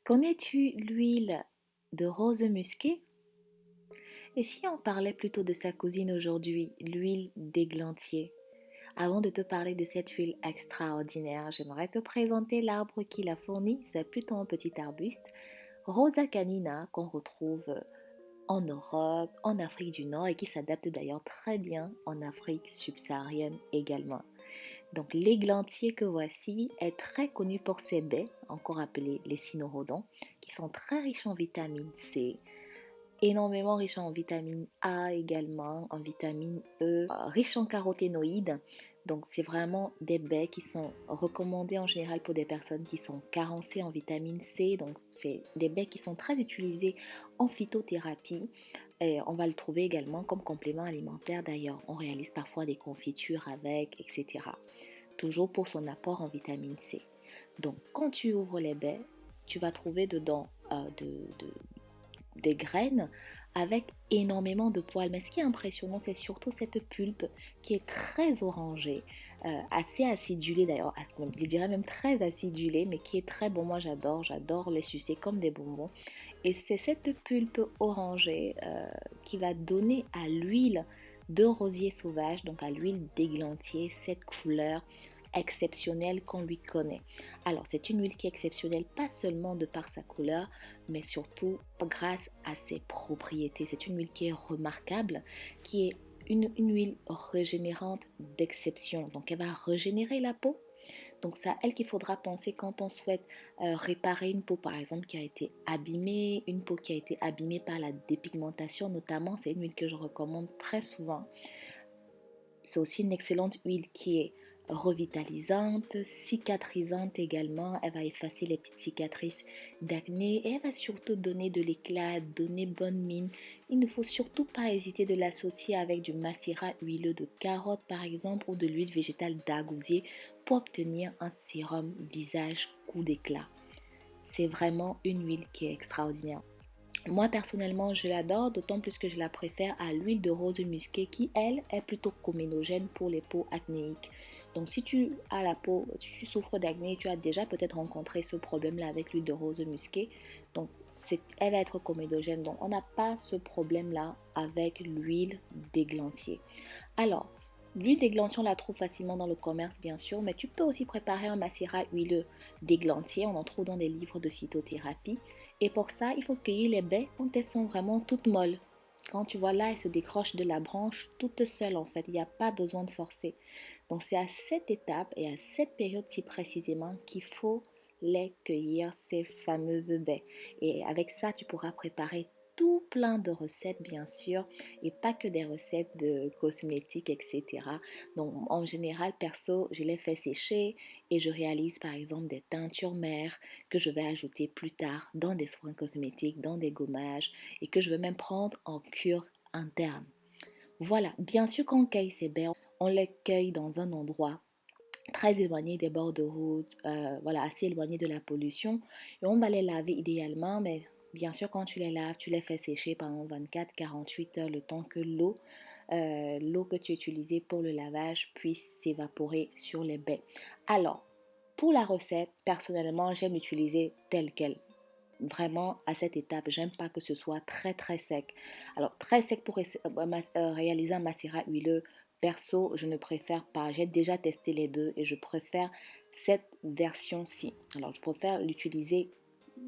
Connais-tu l'huile de rose musquée? Et si on parlait plutôt de sa cousine aujourd'hui, l'huile d'églantier? Avant de te parler de cette huile extraordinaire, j'aimerais te présenter l'arbre qui la fournit. C'est plutôt un petit arbuste, Rosa canina, qu'on retrouve en Europe, en Afrique du Nord et qui s'adapte d'ailleurs très bien en Afrique subsaharienne également. Donc l'églantier que voici est très connu pour ses baies, encore appelées les cynorrhodons, qui sont très riches en vitamine C, énormément riche en vitamine A également, en vitamine E, riche en caroténoïdes. Donc c'est vraiment des baies qui sont recommandées en général pour des personnes qui sont carencées en vitamine C. Donc c'est des baies qui sont très utilisées en phytothérapie. Et on va le trouver également comme complément alimentaire d'ailleurs. On réalise parfois des confitures avec, etc. Toujours pour son apport en vitamine C. Donc quand tu ouvres les baies, tu vas trouver dedans des graines avec énormément de poils. Mais ce qui est impressionnant, c'est surtout cette pulpe qui est très orangée, assez acidulée d'ailleurs, je dirais même très acidulée, mais qui est très bon. Moi j'adore les sucer comme des bonbons. Et c'est cette pulpe orangée qui va donner à l'huile de rosier sauvage, donc à l'huile d'églantier, cette couleur exceptionnelle qu'on lui connaît. Alors c'est une huile qui est exceptionnelle pas seulement de par sa couleur, mais surtout grâce à ses propriétés. C'est une huile qui est remarquable, qui est une huile régénérante d'exception. Donc elle va régénérer la peau. Donc c'est à elle qu'il faudra penser quand on souhaite réparer une peau par exemple qui a été abîmée, une peau qui a été abîmée par la dépigmentation notamment. C'est une huile que je recommande très souvent. C'est aussi une excellente huile qui est revitalisante, cicatrisante également. Elle va effacer les petites cicatrices d'acné et elle va surtout donner de l'éclat, donner bonne mine. Il ne faut surtout pas hésiter de l'associer avec du macérat huileux de carotte par exemple ou de l'huile végétale d'argousier pour obtenir un sérum visage coup d'éclat. C'est vraiment une huile qui est extraordinaire. Moi personnellement je l'adore, d'autant plus que je la préfère à l'huile de rose musquée qui elle est plutôt comédogène pour les peaux acnéiques. Donc si tu as la peau, si tu souffres d'acné, tu as déjà peut-être rencontré ce problème là avec l'huile de rose musquée. Donc elle va être comédogène, donc on n'a pas ce problème là avec l'huile d'églantier. Alors, l'huile d'églantier, on la trouve facilement dans le commerce, bien sûr, mais tu peux aussi préparer un macérat huileux d'églantier. On en trouve dans des livres de phytothérapie. Et pour ça, il faut cueillir les baies quand elles sont vraiment toutes molles. Quand tu vois là, elles se décrochent de la branche toutes seules en fait. Il n'y a pas besoin de forcer. Donc c'est à cette étape et à cette période-ci précisément qu'il faut les cueillir, ces fameuses baies. Et avec ça, tu pourras préparer tout plein de recettes bien sûr et pas que des recettes de cosmétiques etc. Donc en général perso je les fais sécher et je réalise par exemple des teintures mères que je vais ajouter plus tard dans des soins cosmétiques, dans des gommages et que je vais même prendre en cure interne. Voilà, bien sûr quand on cueille ces baies, on les cueille dans un endroit très éloigné des bords de route, voilà, assez éloigné de la pollution. Et on va les laver idéalement, mais bien sûr, quand tu les laves, tu les fais sécher pendant 24-48 heures, le temps que l'eau que tu as utilisée pour le lavage puisse s'évaporer sur les baies. Alors, pour la recette, personnellement, j'aime l'utiliser telle qu'elle. Vraiment, à cette étape, j'aime pas que ce soit très très sec. Alors, très sec pour réaliser un macérat huileux, perso, je ne préfère pas. J'ai déjà testé les deux et je préfère cette version-ci. Alors, je préfère l'utiliser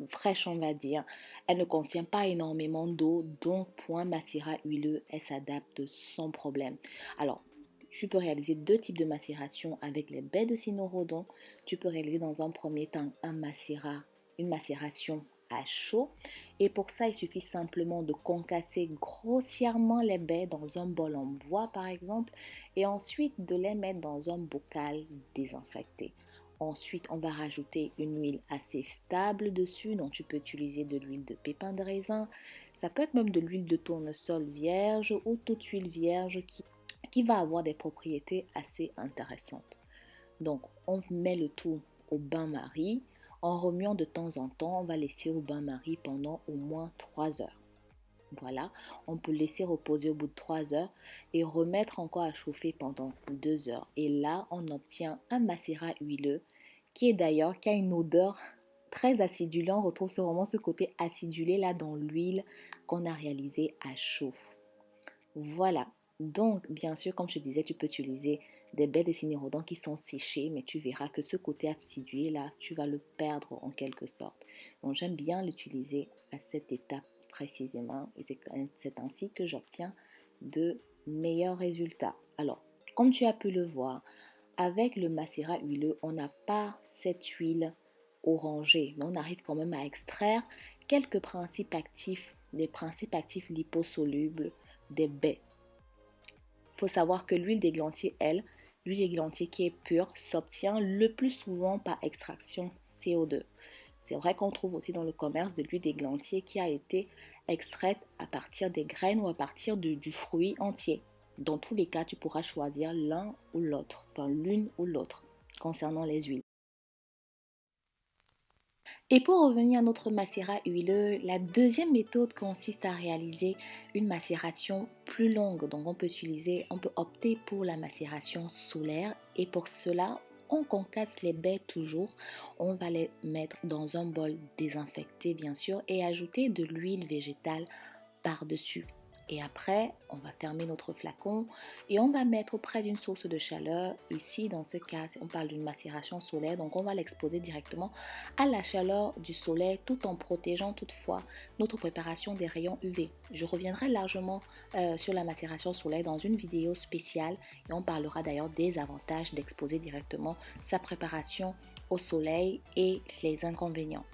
fraîche, on va dire. Elle ne contient pas énormément d'eau, donc pour un macérat huileux, elle s'adapte sans problème. Alors, tu peux réaliser deux types de macération avec les baies de cynorrhodon. Tu peux réaliser dans un premier temps une macération à chaud. Et pour ça, il suffit simplement de concasser grossièrement les baies dans un bol en bois par exemple et ensuite de les mettre dans un bocal désinfecté. Ensuite, on va rajouter une huile assez stable dessus, donc tu peux utiliser de l'huile de pépin de raisin. Ça peut être même de l'huile de tournesol vierge ou toute huile vierge qui va avoir des propriétés assez intéressantes. Donc, on met le tout au bain-marie. En remuant de temps en temps, on va laisser au bain-marie pendant au moins 3 heures. Voilà, on peut laisser reposer au bout de 3 heures et remettre encore à chauffer pendant 2 heures. Et là, on obtient un macérat huileux qui a une odeur très acidulé. On retrouve vraiment ce côté acidulé là dans l'huile qu'on a réalisée à chaud. Voilà. Donc, bien sûr, comme je te disais, tu peux utiliser des baies de cynorhodon qui sont séchées, mais tu verras que ce côté acidulé là, tu vas le perdre en quelque sorte. Donc, j'aime bien l'utiliser à cette étape précisément et c'est ainsi que j'obtiens de meilleurs résultats. Alors, comme tu as pu le voir, avec le macérat huileux, on n'a pas cette huile orangée, mais on arrive quand même à extraire quelques principes actifs, des principes actifs liposolubles des baies. Il faut savoir que l'huile d'églantier, l'huile d'églantier qui est pure, s'obtient le plus souvent par extraction CO2. C'est vrai qu'on trouve aussi dans le commerce de l'huile d'églantier qui a été extraite à partir des graines ou à partir du fruit entier. Dans tous les cas, tu pourras choisir l'un ou l'autre, enfin l'une ou l'autre, concernant les huiles. Et pour revenir à notre macérat huileux, la deuxième méthode consiste à réaliser une macération plus longue. Donc on peut opter pour la macération solaire et pour cela, on concasse les baies toujours. On va les mettre dans un bol désinfecté bien sûr et ajouter de l'huile végétale par-dessus. Et après, on va fermer notre flacon et on va mettre près d'une source de chaleur. Ici, dans ce cas, on parle d'une macération solaire, donc on va l'exposer directement à la chaleur du soleil tout en protégeant toutefois notre préparation des rayons UV. Je reviendrai largement sur la macération solaire dans une vidéo spéciale et on parlera d'ailleurs des avantages d'exposer directement sa préparation au soleil et les inconvénients.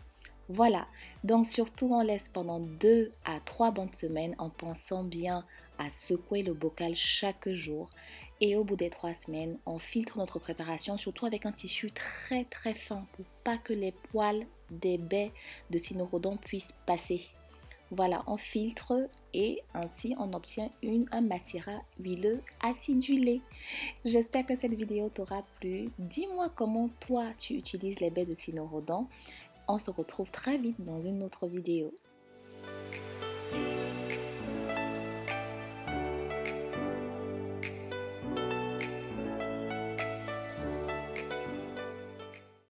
Voilà, donc surtout on laisse pendant 2 à 3 bonnes semaines en pensant bien à secouer le bocal chaque jour. Et au bout des 3 semaines, on filtre notre préparation, surtout avec un tissu très très fin pour pas que les poils des baies de cynorhodon puissent passer. Voilà, on filtre et ainsi on obtient un macérat huileux acidulé. J'espère que cette vidéo t'aura plu. Dis-moi comment toi tu utilises les baies de cynorhodon. On se retrouve très vite dans une autre vidéo.